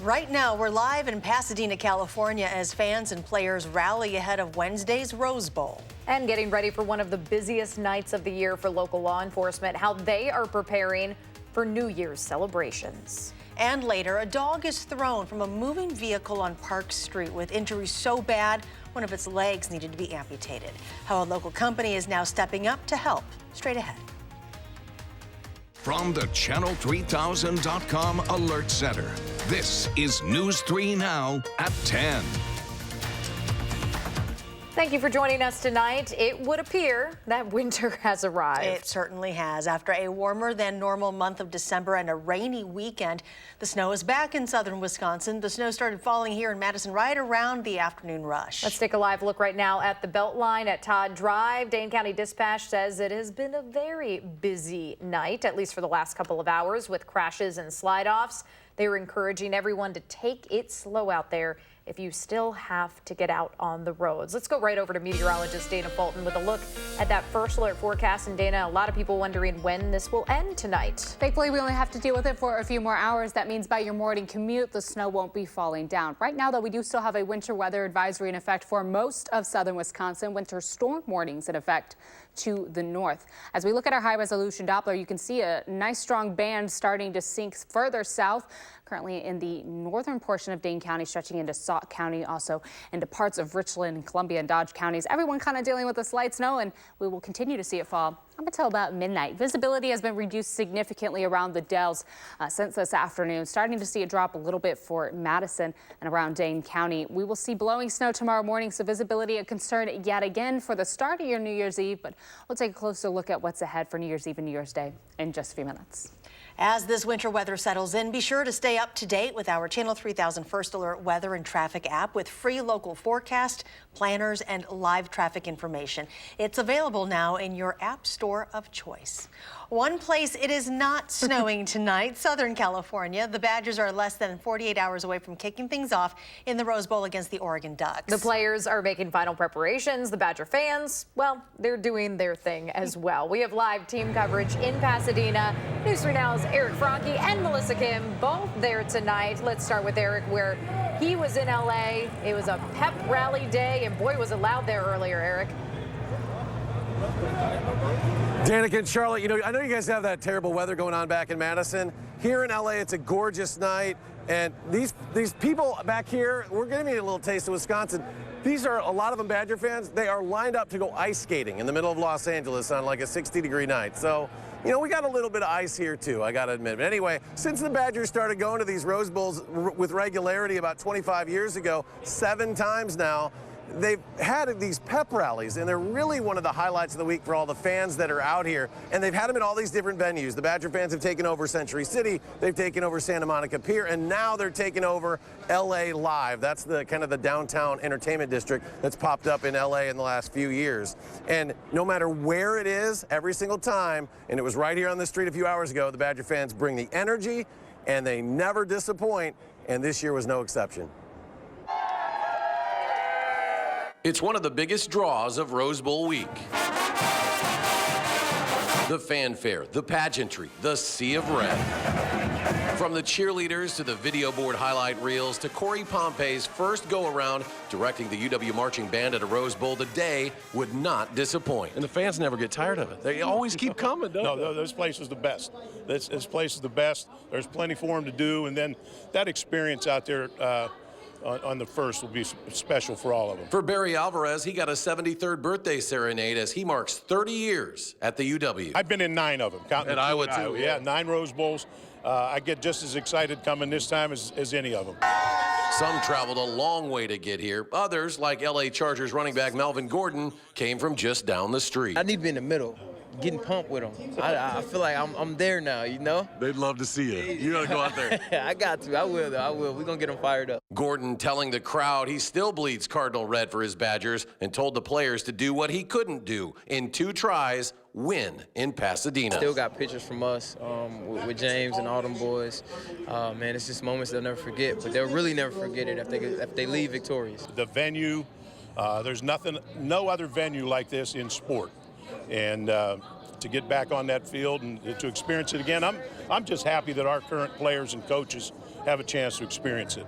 Right now, we're live in Pasadena, California, as fans and players rally ahead of Wednesday's Rose Bowl. And getting ready for one of the busiest nights of the year for local law enforcement, how they are preparing for New Year's celebrations. And later, a dog is thrown from a moving vehicle on Park Street with injuries so bad, one of its legs needed to be amputated. How a local company is now stepping up to help. Straight ahead. From the Channel3000.com Alert Center, this is News 3 Now at 10. Thank you for joining us tonight. It would appear that winter has arrived. It certainly has. After a warmer than normal month of December and a rainy weekend, the snow is back in southern Wisconsin. The snow started falling here in Madison right around the afternoon rush. Let's take a live look right now at the Beltline at Todd Drive. Dane County Dispatch says it has been a very busy night, at least for the last couple of hours, with crashes and slide-offs. They were encouraging everyone to take it slow out there if you still have to get out on the roads. Let's go right over to meteorologist Dana Fulton with a look at that first alert forecast. And Dana, a lot of people wondering when this will end tonight. Thankfully, we only have to deal with it for a few more hours. That means by your morning commute, the snow won't be falling down. Right now, though, we do still have a winter weather advisory in effect for most of southern Wisconsin. Winter storm warnings in effect to the north. As we look at our high-resolution Doppler, you can see a nice strong band starting to sink further south, currently in the northern portion of Dane County, stretching into Sauk County, also into parts of Richland, Columbia, and Dodge counties. Everyone kind of dealing with the slight snow, and we will continue to see it fall up until about midnight. Visibility has been reduced significantly around the Dells since this afternoon, starting to see it drop a little bit for Madison and around Dane County. We will see blowing snow tomorrow morning, so visibility a concern yet again for the start of your New Year's Eve, but we'll take a closer look at what's ahead for New Year's Eve and New Year's Day in just a few minutes. As this winter weather settles in, be sure to stay up to date with our Channel 3000 First Alert Weather and Traffic app with free local forecast, planners, and live traffic information. It's available now in your app store of choice. One place it is not snowing tonight, Southern California. The Badgers are less than 48 hours away from kicking things off in the Rose Bowl against the Oregon Ducks. The players are making final preparations. The Badger fans, well, they're doing their thing as well. We have live team coverage in Pasadena. News 3 Now's Eric Franke and Melissa Kim, both there tonight. Let's start with Eric, where he was in LA. It was a pep rally day, and boy, was it loud there earlier, Eric. Danica and Charlotte, you know, I know you guys have that terrible weather going on back in Madison. Here in LA, it's a gorgeous night, and these people back here, we're going to get a little taste of Wisconsin. These are a lot of them Badger fans. They are lined up to go ice skating in the middle of Los Angeles on like a 60-degree night. So, you know, we got a little bit of ice here too, I got to admit. But anyway, since the Badgers started going to these Rose Bowls with regularity about 25 years ago, 7 times now, they've had these pep rallies, and they're really one of the highlights of the week for all the fans that are out here. And they've had them at all these different venues. The Badger fans have taken over Century City, they've taken over Santa Monica Pier, and now they're taking over LA Live. That's the kind of the downtown entertainment district that's popped up in LA in the last few years. And no matter where it is, every single time, and it was right here on the street a few hours ago, the Badger fans bring the energy, and they never disappoint, and this year was no exception. It's one of the biggest draws of Rose Bowl week. The fanfare, the pageantry, the sea of red. From the cheerleaders to the video board highlight reels to Corey Pompey's first go-around directing the UW Marching Band at a Rose Bowl, the day would not disappoint. And the fans never get tired of it. They always keep coming, don't they? No, this place is the best. This place is the best. There's plenty for them to do, and then that experience out there on the first will be special for all of them. For Barry Alvarez, he got a 73rd birthday serenade as he marks 30 years at the UW. I've been in 9 of them. And I would too. Yeah, 9 Rose Bowls. I get just as excited coming this time as any of them. Some traveled a long way to get here. Others, like LA Chargers running back Melvin Gordon, came from just down the street. I need to be in the middle, getting pumped with them. I feel like I'm there now, you know? They'd love to see you. You got to go out there. I got to. I will, though. I will. We're going to get them fired up. Gordon telling the crowd he still bleeds Cardinal red for his Badgers and told the players to do what he couldn't do. In 2 tries, win in Pasadena. Still got pictures from us with James and all them boys. Man, it's just moments they'll never forget, but they'll really never forget it if they leave victorious. The venue, there's no other venue like this in sport. And to get back on that field and to experience it again, I'm just happy that our current players and coaches have a chance to experience it.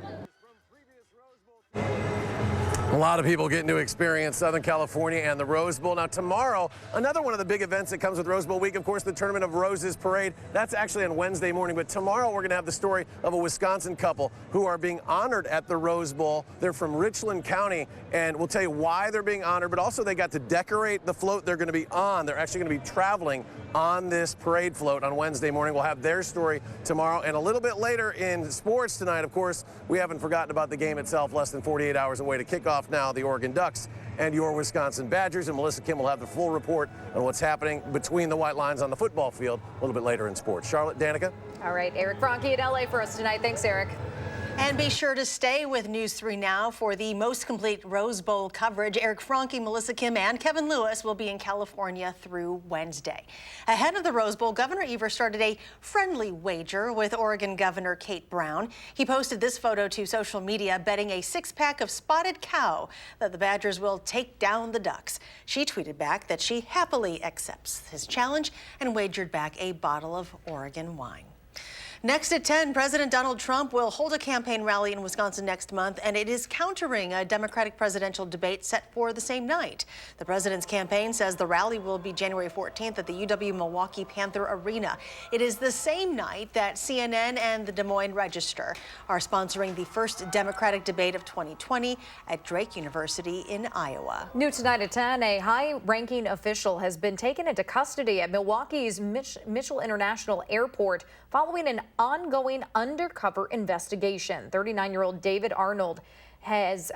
A lot of people getting to experience Southern California and the Rose Bowl. Now tomorrow, another one of the big events that comes with Rose Bowl week, of course, the Tournament of Roses Parade. That's actually on Wednesday morning, but tomorrow we're going to have the story of a Wisconsin couple who are being honored at the Rose Bowl. They're from Richland County, and we'll tell you why they're being honored, but also they got to decorate the float they're going to be on. They're actually going to be traveling on this parade float on Wednesday morning. We'll have their story tomorrow, and a little bit later in sports tonight, of course, we haven't forgotten about the game itself. Less than 48 hours away to kick off now, the Oregon Ducks and your Wisconsin Badgers. And Melissa Kim will have the full report on what's happening between the white lines on the football field a little bit later in sports. Charlotte, Danica? All right, Eric Franke in LA for us tonight. Thanks, Eric. And be sure to stay with News 3 Now for the most complete Rose Bowl coverage. Eric Franke, Melissa Kim, and Kevin Lewis will be in California through Wednesday. Ahead of the Rose Bowl, Governor Evers started a friendly wager with Oregon Governor Kate Brown. He posted this photo to social media, betting a six-pack of spotted cow that the Badgers will take down the Ducks. She tweeted back that she happily accepts his challenge and wagered back a bottle of Oregon wine. Next at 10, President Donald Trump will hold a campaign rally in Wisconsin next month, and it is countering a Democratic presidential debate set for the same night. The president's campaign says the rally will be January 14th at the UW-Milwaukee Panther Arena. It is the same night that CNN and the Des Moines Register are sponsoring the first Democratic debate of 2020 at Drake University in Iowa. New tonight at 10, a high-ranking official has been taken into custody at Milwaukee's Mitchell International Airport following an ongoing undercover investigation. 39-year-old David Arnold was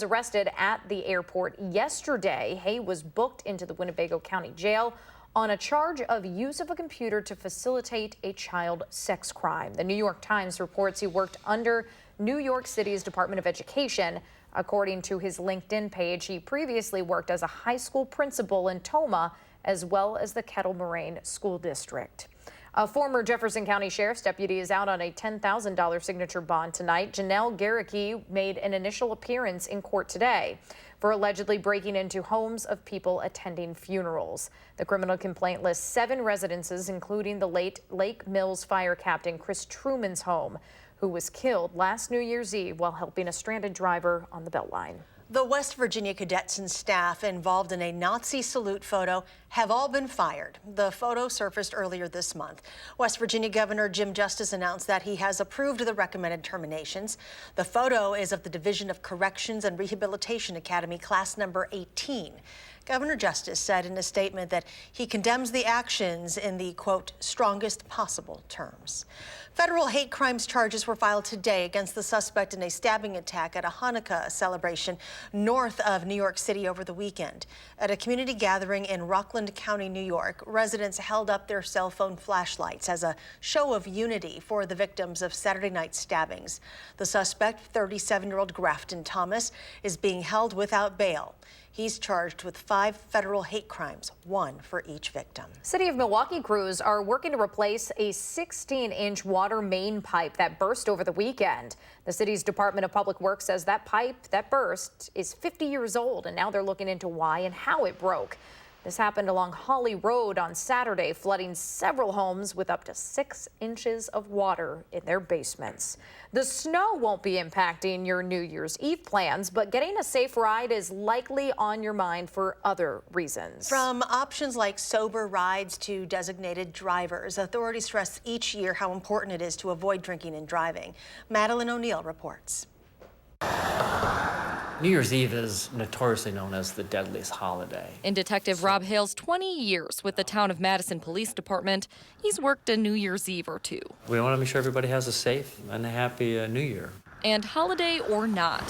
arrested at the airport yesterday. Hay was booked into the Winnebago County Jail on a charge of use of a computer to facilitate a child sex crime. The New York Times reports he worked under New York City's Department of Education. According to his LinkedIn page, he previously worked as a high school principal in Toma, as well as the Kettle Moraine School District. A former Jefferson County Sheriff's deputy is out on a $10,000 signature bond tonight. Janelle Garricky made an initial appearance in court today for allegedly breaking into homes of people attending funerals. The criminal complaint lists 7 residences, including the late Lake Mills fire captain Chris Truman's home, who was killed last New Year's Eve while helping a stranded driver on the Beltline. The West Virginia cadets and staff involved in a Nazi salute photo have all been fired. The photo surfaced earlier this month. West Virginia Governor Jim Justice announced that he has approved the recommended terminations. The photo is of the Division of Corrections and Rehabilitation Academy, class number 18. Governor Justice said in a statement that he condemns the actions in the, quote, strongest possible terms. Federal hate crimes charges were filed today against the suspect in a stabbing attack at a Hanukkah celebration north of New York City over the weekend. At a community gathering in Rockland County, New York, residents held up their cell phone flashlights as a show of unity for the victims of Saturday night stabbings. The suspect, 37-year-old Grafton Thomas, is being held without bail. He's charged with 5 federal hate crimes, 1 for each victim. City of Milwaukee crews are working to replace a 16-inch water main pipe that burst over the weekend. The city's Department of Public Works says that pipe that burst is 50 years old, and now they're looking into why and how it broke. This happened along Holly Road on Saturday, flooding several homes with up to 6 inches of water in their basements. The snow won't be impacting your New Year's Eve plans, but getting a safe ride is likely on your mind for other reasons. From options like sober rides to designated drivers, authorities stress each year how important it is to avoid drinking and driving. Madalyn O'Neill reports. New Year's Eve is notoriously known as the deadliest holiday. In Detective Rob Hale's 20 years with the town of Madison Police Department, he's worked a New Year's Eve or two. We want to make sure everybody has a safe and a happy New Year. And holiday or not,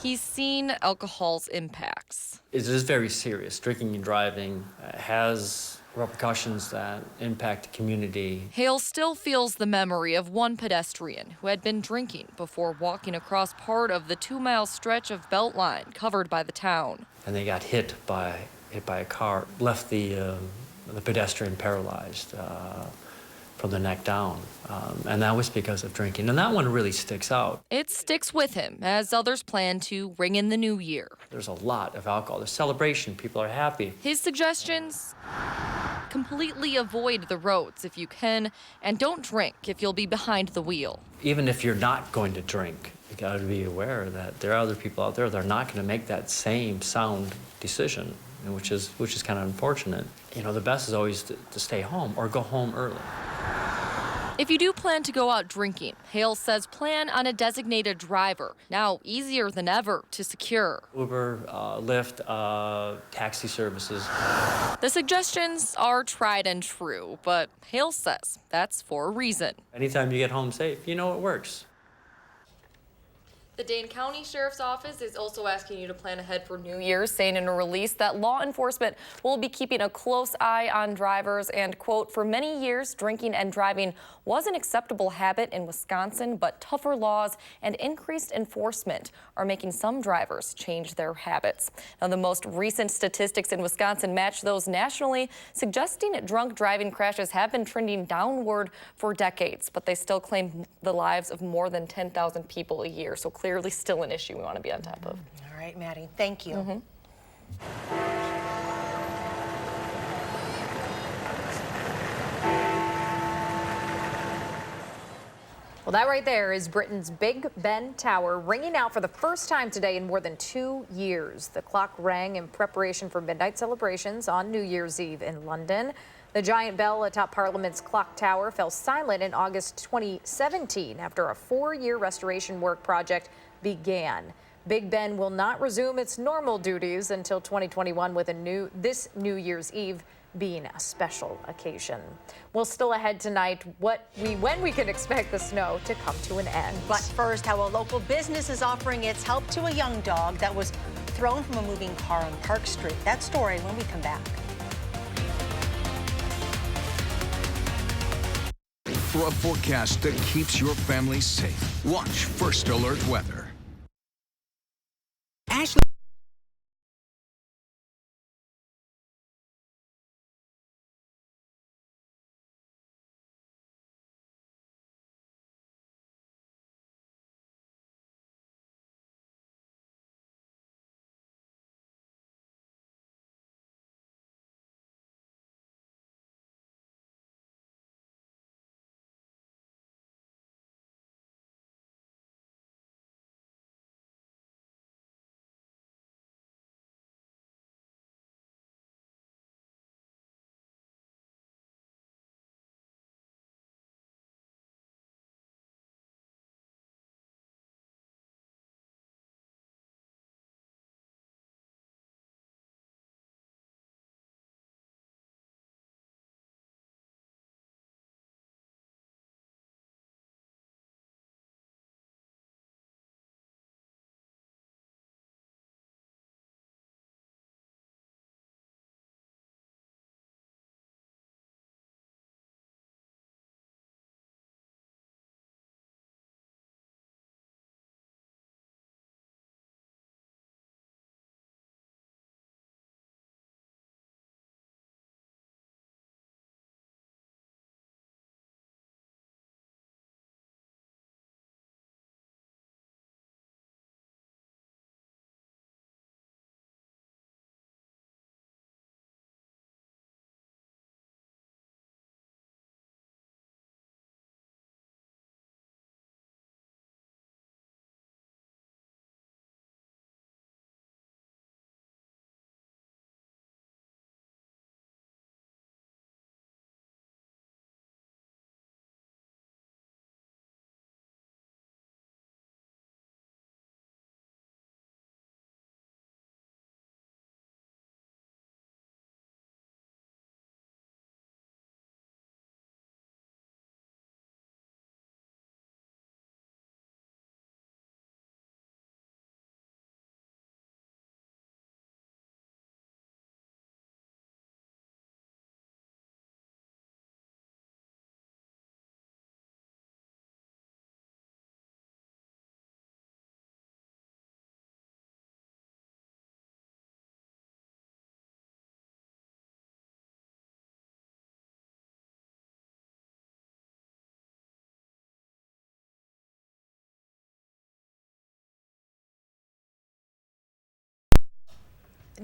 he's seen alcohol's impacts. It is very serious. Drinking and driving has repercussions that impact the community. Hale still feels the memory of one pedestrian who had been drinking before walking across part of the 2-mile stretch of Beltline covered by the town. And they got hit by a car, left the pedestrian paralyzed. from the neck down. And that was because of drinking. And that one really sticks out. It sticks with him as others plan to ring in the new year. There's a lot of alcohol. There's celebration. People are happy. His suggestions: completely avoid the roads if you can, and don't drink if you'll be behind the wheel. Even if you're not going to drink, you got to be aware that there are other people out there that are not going to make that same sound decision, which is kind of unfortunate. You know, the best is always to stay home or go home early. If you do plan to go out drinking, Hale says plan on a designated driver. Now easier than ever to secure. Uber, Lyft, taxi services. The suggestions are tried and true, but Hale says that's for a reason. Anytime you get home safe, you know it works. The Dane County Sheriff's Office is also asking you to plan ahead for New Year's, saying in a release that law enforcement will be keeping a close eye on drivers and, quote, for many years, drinking and driving was an acceptable habit in Wisconsin, but tougher laws and increased enforcement are making some drivers change their habits. Now, the most recent statistics in Wisconsin match those nationally, suggesting drunk driving crashes have been trending downward for decades, but they still claim the lives of more than 10,000 people a year. So clearly still an issue we want to be on top of. All right, Maddie, thank you. Well, that right there is Britain's Big Ben Tower ringing out for the first time today in more than 2 years. The clock rang in preparation for midnight celebrations on New Year's Eve in London. The giant bell atop Parliament's clock tower fell silent in August 2017 after a 4-year restoration work project began. Big Ben will not resume its normal duties until 2021, with this New Year's Eve being a special occasion. Well, still ahead tonight, when we can expect the snow to come to an end. But first, how a local business is offering its help to a young dog that was thrown from a moving car on Park Street. That story when we come back. For a forecast that keeps your family safe, watch First Alert Weather.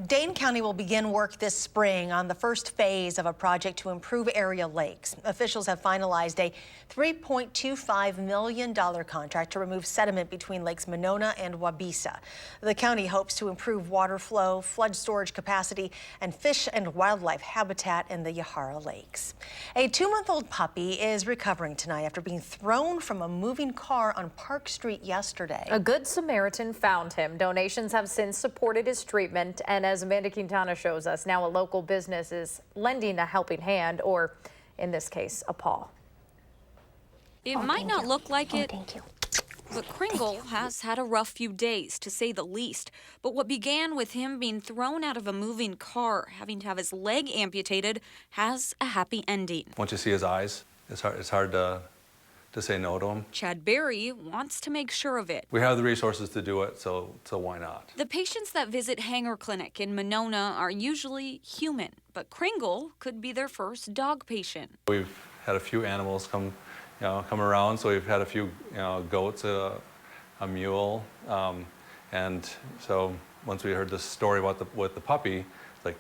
Dane County will begin work this spring on the first phase of a project to improve area lakes. Officials have finalized a $3.25 million contract to remove sediment between Lakes Monona and Waubesa. The county hopes to improve water flow, flood storage capacity, and fish and wildlife habitat in the Yahara Lakes. A 2-month-old puppy is recovering tonight after being thrown from a moving car on Park Street yesterday. A Good Samaritan found him. Donations have since supported his treatment, and as Amanda Quintana shows us, now a local business is lending a helping hand, or in this case, a paw. It might not look like it, but Kringle has had a rough few days, to say the least. But what began with him being thrown out of a moving car, having to have his leg amputated, has a happy ending. Once you see his eyes, it's hard to say no to him. Chad Berry wants to make sure of it. We have the resources to do it, so why not? The patients that visit Hanger Clinic in Monona are usually human, but Kringle could be their first dog patient. We've had a few animals come around, so we've had a few goats, a mule, and so once we heard this story with the puppy, it's like,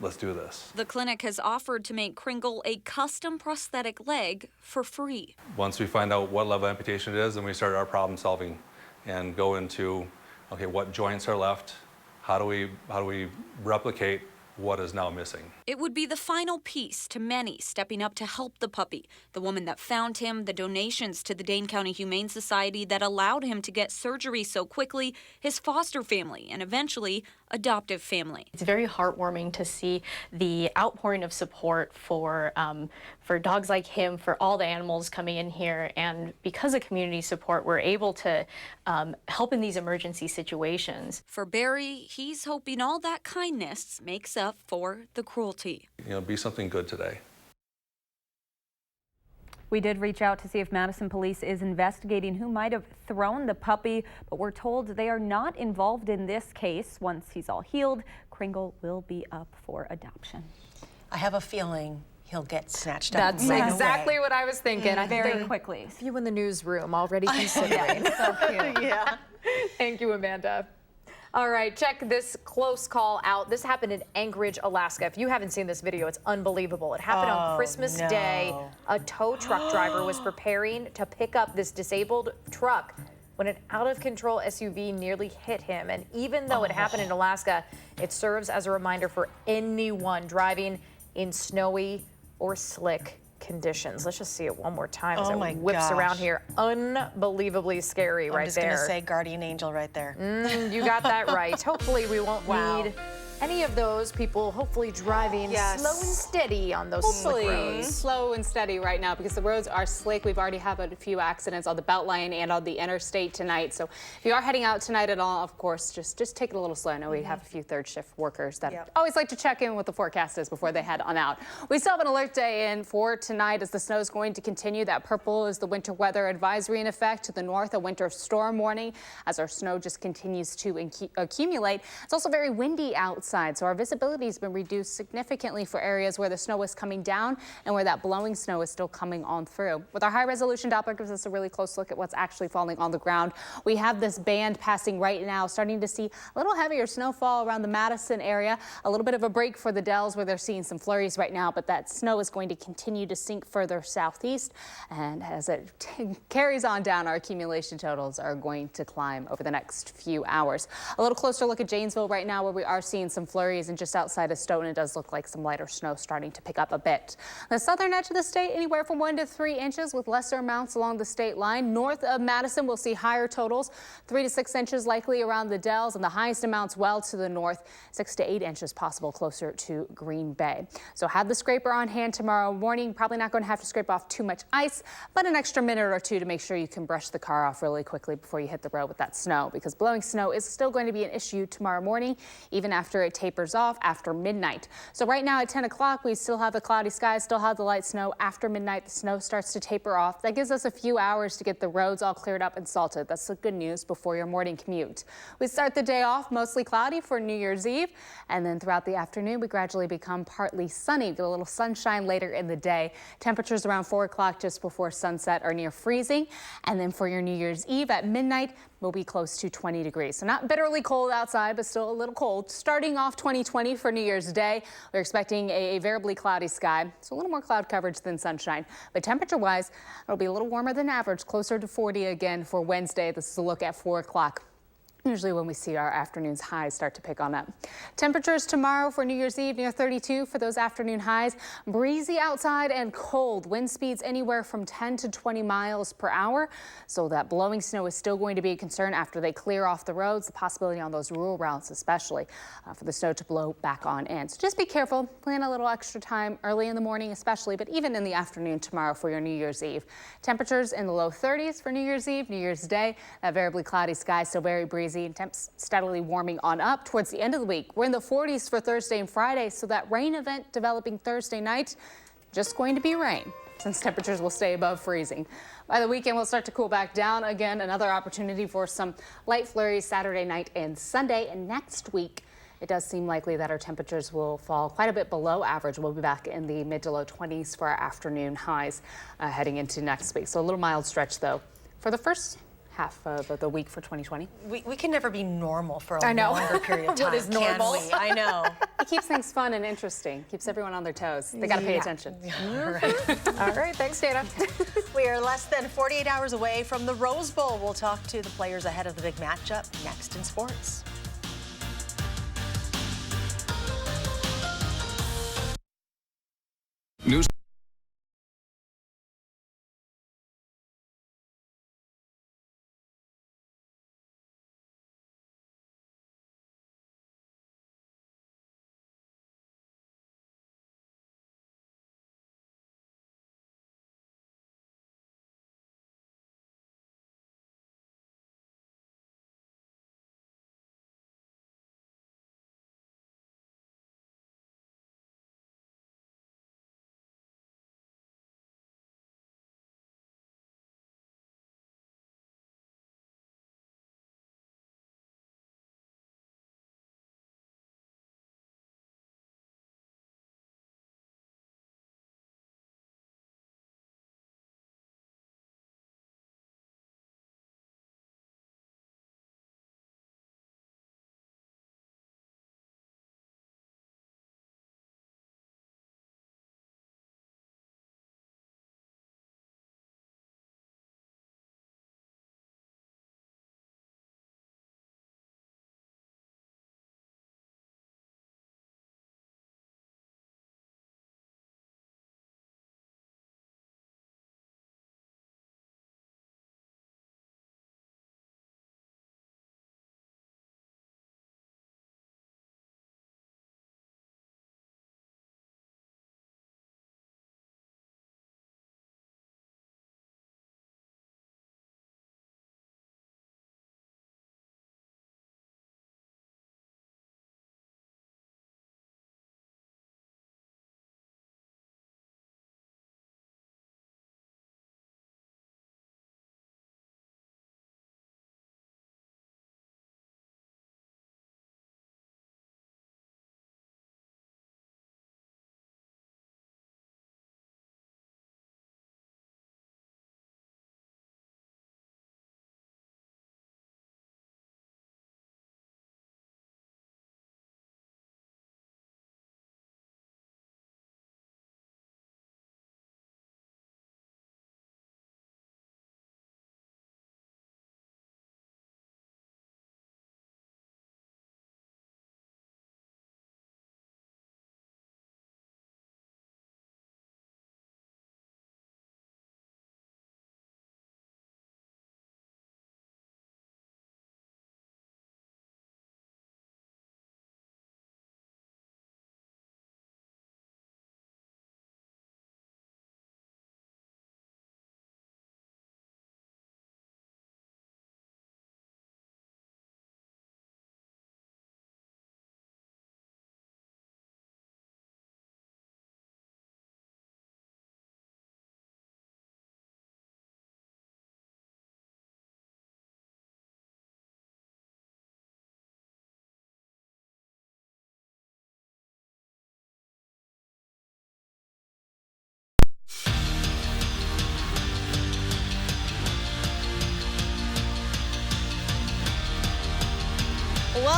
let's do this. The clinic has offered to make Kringle a custom prosthetic leg for free. Once we find out what level of amputation it is, then we start our problem solving and go into, okay, what joints are left? How do we replicate what is now missing? It would be the final piece to many stepping up to help the puppy. The woman that found him, the donations to the Dane County Humane Society that allowed him to get surgery so quickly, his foster family, and eventually adoptive family. It's very heartwarming to see the outpouring of support for dogs like him, for all the animals coming in here, and because of community support, we're able to help in these emergency situations. For Barry, he's hoping all that kindness makes up for the cruelty. Be something good today. We did reach out to see if Madison police is investigating who might have thrown the puppy, but we're told they are not involved in this case. Once he's all healed, Kringle will be up for adoption. I have a feeling he'll get snatched up. That's exactly what I was thinking. I Very think quickly. a few in the newsroom already considering. So cute. Yeah. Thank you, Amanda. All right, check this close call out. This happened in Anchorage, Alaska. If you haven't seen this video, it's unbelievable. It happened on Christmas Day. A tow truck driver was preparing to pick up this disabled truck when an out-of-control SUV nearly hit him. And even though it happened in Alaska, it serves as a reminder for anyone driving in snowy or slick conditions. Let's just see it one more time as it whips around here. Unbelievably scary right there. I'm just going to say guardian angel right there. You got that right. Hopefully we won't need any of those people, hopefully driving slow and steady on those slick roads. Slow and steady right now because the roads are slick. We've already had a few accidents on the Beltline and on the interstate tonight. So if you are heading out tonight at all, of course, just take it a little slow. I know we have a few third shift workers that always like to check in what the forecast is before they head on out. We still have an alert day in for tonight as the snow is going to continue. That purple is the winter weather advisory in effect. To the north, a winter storm warning as our snow just continues to accumulate. It's also very windy outside, so our visibility has been reduced significantly for areas where the snow is coming down and where that blowing snow is still coming on through. With our high-resolution Doppler gives us a really close look at what's actually falling on the ground. We have this band passing right now, starting to see a little heavier snowfall around the Madison area. A little bit of a break for the Dells where they're seeing some flurries right now, but that snow is going to continue to sink further southeast, and as it carries on down, our accumulation totals are going to climb over the next few hours. A little closer look at Janesville right now, where we are seeing some flurries, and just outside of Stoughton, it does look like some lighter snow starting to pick up a bit. The southern edge of the state, anywhere from 1 to 3 inches with lesser amounts along the state line. North of Madison, we'll see higher totals, 3 to 6 inches likely around the Dells, and the highest amounts well to the north, 6 to 8 inches possible closer to Green Bay. So have the scraper on hand tomorrow morning. Probably not going to have to scrape off too much ice, but an extra minute or two to make sure you can brush the car off really quickly before you hit the road with that snow, because blowing snow is still going to be an issue tomorrow morning, even after it tapers off after midnight. So right now at 10 o'clock, we still have the cloudy skies, still have the light snow. After midnight, the snow starts to taper off. That gives us a few hours to get the roads all cleared up and salted. That's the good news before your morning commute. We start the day off mostly cloudy for New Year's Eve, and then throughout the afternoon, we gradually become partly sunny. Get a little sunshine later in the day. Temperatures around 4 o'clock just before sunset are near freezing. And then for your New Year's Eve at midnight, will be close to 20 degrees. So not bitterly cold outside, but still a little cold. Starting off 2020 for New Year's Day, we're expecting a variably cloudy sky, so a little more cloud coverage than sunshine. But temperature-wise, it'll be a little warmer than average, closer to 40 again for Wednesday. This is a look at 4 o'clock. Usually when we see our afternoon's highs start to pick on up. Temperatures tomorrow for New Year's Eve near 32 for those afternoon highs. Breezy outside and cold. Wind speeds anywhere from 10 to 20 miles per hour. So that blowing snow is still going to be a concern after they clear off the roads. The possibility on those rural routes especially for the snow to blow back on in. So just be careful. Plan a little extra time early in the morning especially, but even in the afternoon tomorrow for your New Year's Eve. Temperatures in the low 30s for New Year's Eve, New Year's Day. That variably cloudy sky still very breezy. And temps steadily warming on up towards the end of the week. We're in the 40s for Thursday and Friday, so that rain event developing Thursday night, just going to be rain since temperatures will stay above freezing. By the weekend, we'll start to cool back down again. Another opportunity for some light flurries Saturday night and Sunday. And next week, it does seem likely that our temperatures will fall quite a bit below average. We'll be back in the mid to low 20s for our afternoon highs heading into next week. So a little mild stretch, though, for the first half of the week for 2020. We can never be normal for a longer period of time. What is normal? Can we? I know. It keeps things fun and interesting. Keeps everyone on their toes. They got to pay attention. All right. All right, thanks, Dana. We are less than 48 hours away from the Rose Bowl. We'll talk to the players ahead of the big matchup next in sports. News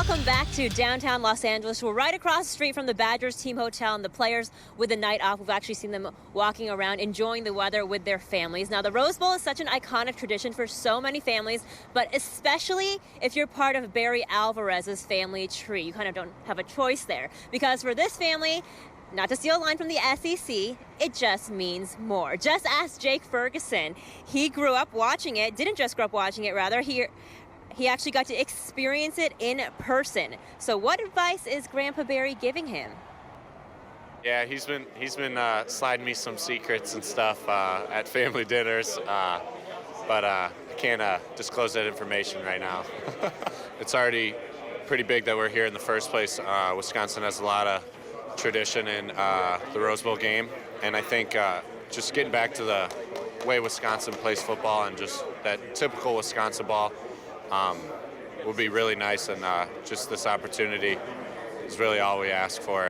Welcome back to downtown Los Angeles. We're right across the street from the Badgers team hotel, and the players with the night off, we've actually seen them walking around enjoying the weather with their families. Now, the Rose Bowl is such an iconic tradition for so many families, but especially if you're part of Barry Alvarez's family tree. You kind of don't have a choice there, because for this family, not to steal a line from the SEC, it just means more. Just ask Jake Ferguson. He grew up watching it, didn't just grow up watching it, rather. He actually got to experience it in person. So what advice is Grandpa Barry giving him? Yeah, he's been sliding me some secrets and stuff at family dinners, but I can't disclose that information right now. It's already pretty big that we're here in the first place. Wisconsin has a lot of tradition in the Rose Bowl game, and I think just getting back to the way Wisconsin plays football and just that typical Wisconsin ball will be really nice, and just this opportunity is really all we ask for.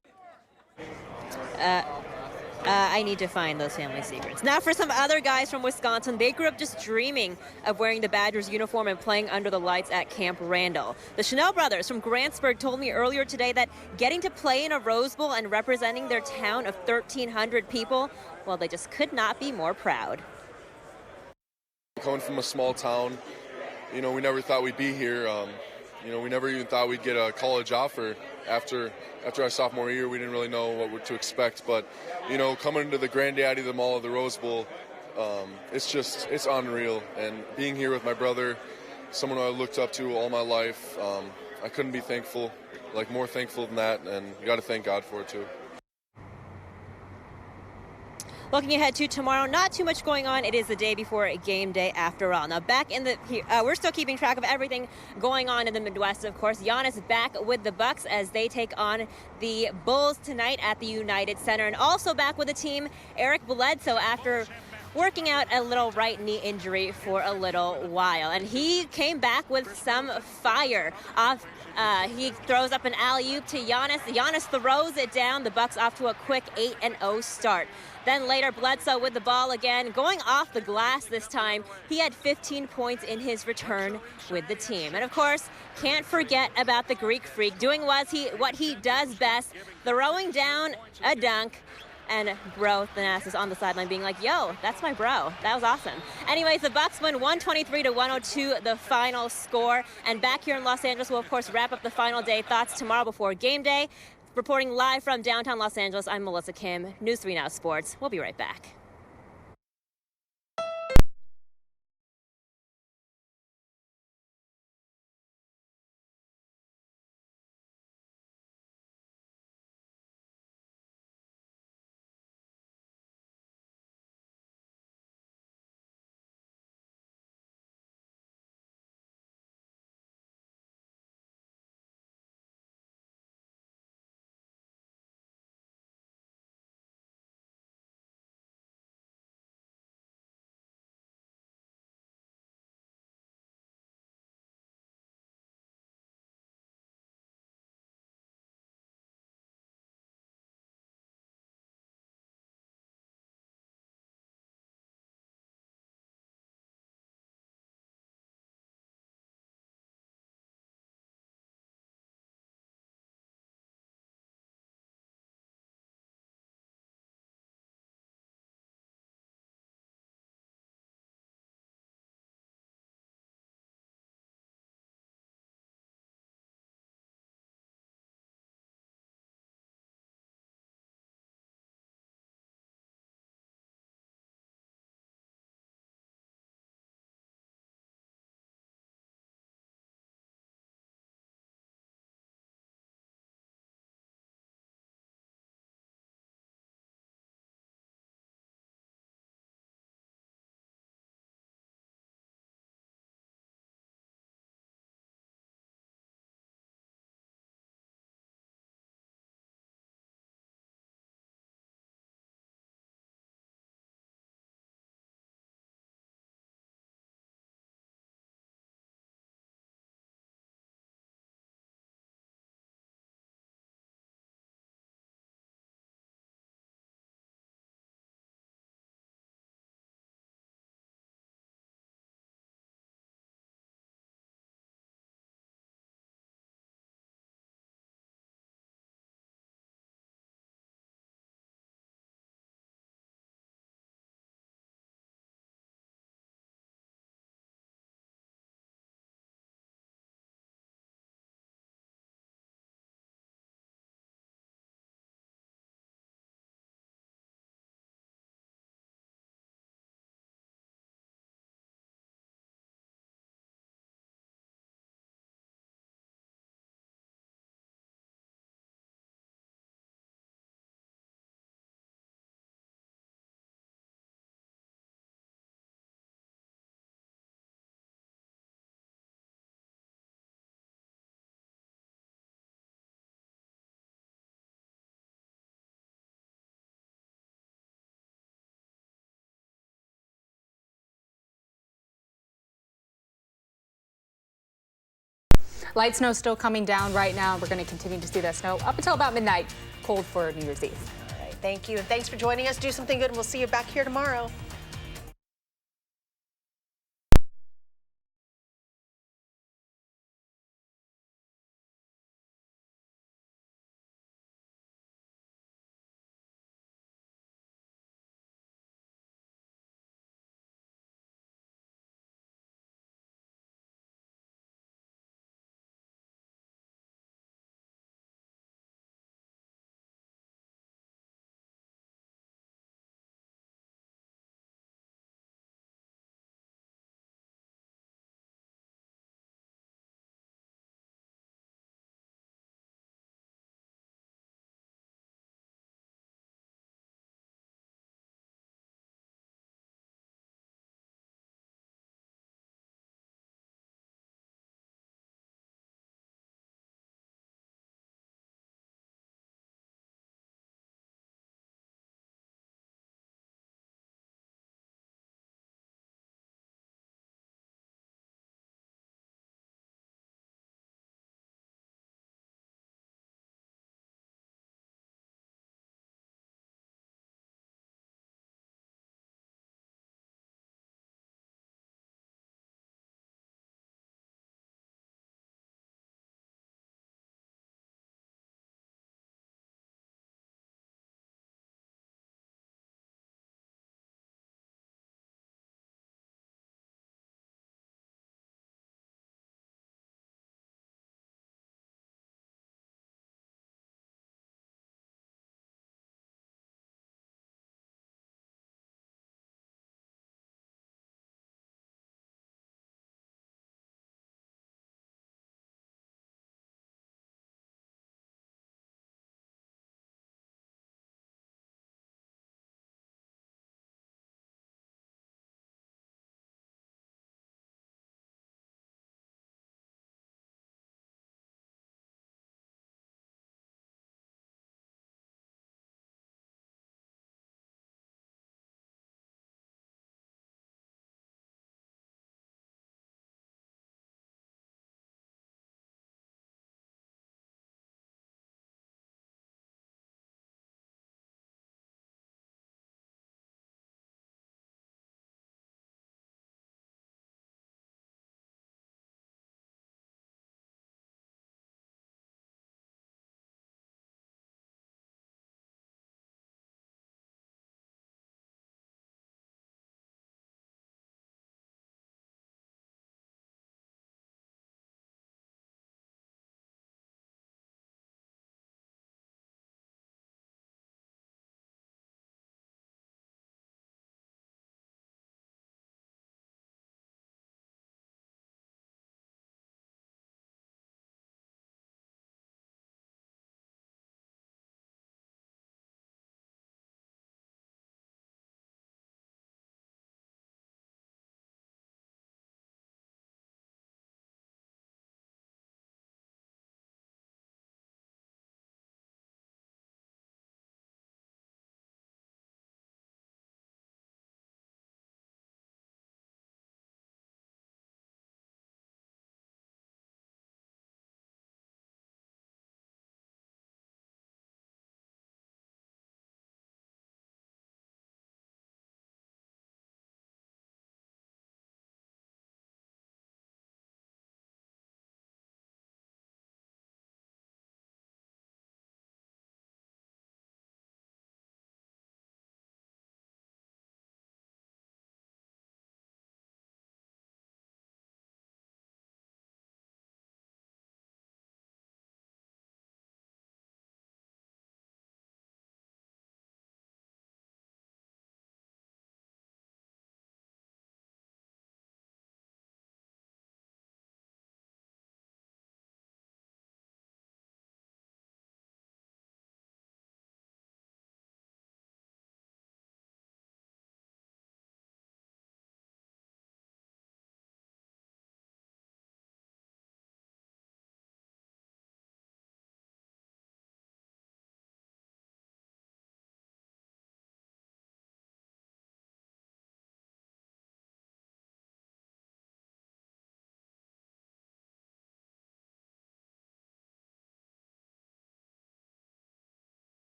I need to find those family secrets. Now for some other guys from Wisconsin, they grew up just dreaming of wearing the Badgers uniform and playing under the lights at Camp Randall. The Chanel brothers from Grantsburg told me earlier today that getting to play in a Rose Bowl and representing their town of 1,300 people, well, they just could not be more proud. Coming from a small town, you know, we never thought we'd be here. You know, we never even thought we'd get a college offer after our sophomore year. We didn't really know what to expect, but you know, coming into the granddaddy of them all of the Rose Bowl, it's unreal. And being here with my brother, someone I looked up to all my life, I couldn't be more thankful than that, and you got to thank God for it too. Looking ahead to tomorrow, not too much going on. It is the day before game day after all. Now back in we're still keeping track of everything going on in the Midwest, of course. Giannis back with the Bucks as they take on the Bulls tonight at the United Center. And also back with the team, Eric Bledsoe, after working out a little right knee injury for a little while. And he came back with some fire. He throws up an alley-oop to Giannis. Giannis throws it down. The Bucks off to a quick 8-0 start. Then later, Bledsoe with the ball again, going off the glass this time. He had 15 points in his return with the team. And of course, can't forget about the Greek Freak doing what he does best, throwing down a dunk. And bro Thanasis on the sideline being like, yo, that's my bro. That was awesome. Anyways, the Bucks win 123-102, the final score. And back here in Los Angeles, we'll, of course, wrap up the final day thoughts tomorrow before game day. Reporting live from downtown Los Angeles, I'm Melissa Kim, News 3 Now Sports. We'll be right back. Light snow still coming down right now. We're going to continue to see that snow up until about midnight. Cold for New Year's Eve. All right, thank you. And thanks for joining us. Do something good, and we'll see you back here tomorrow.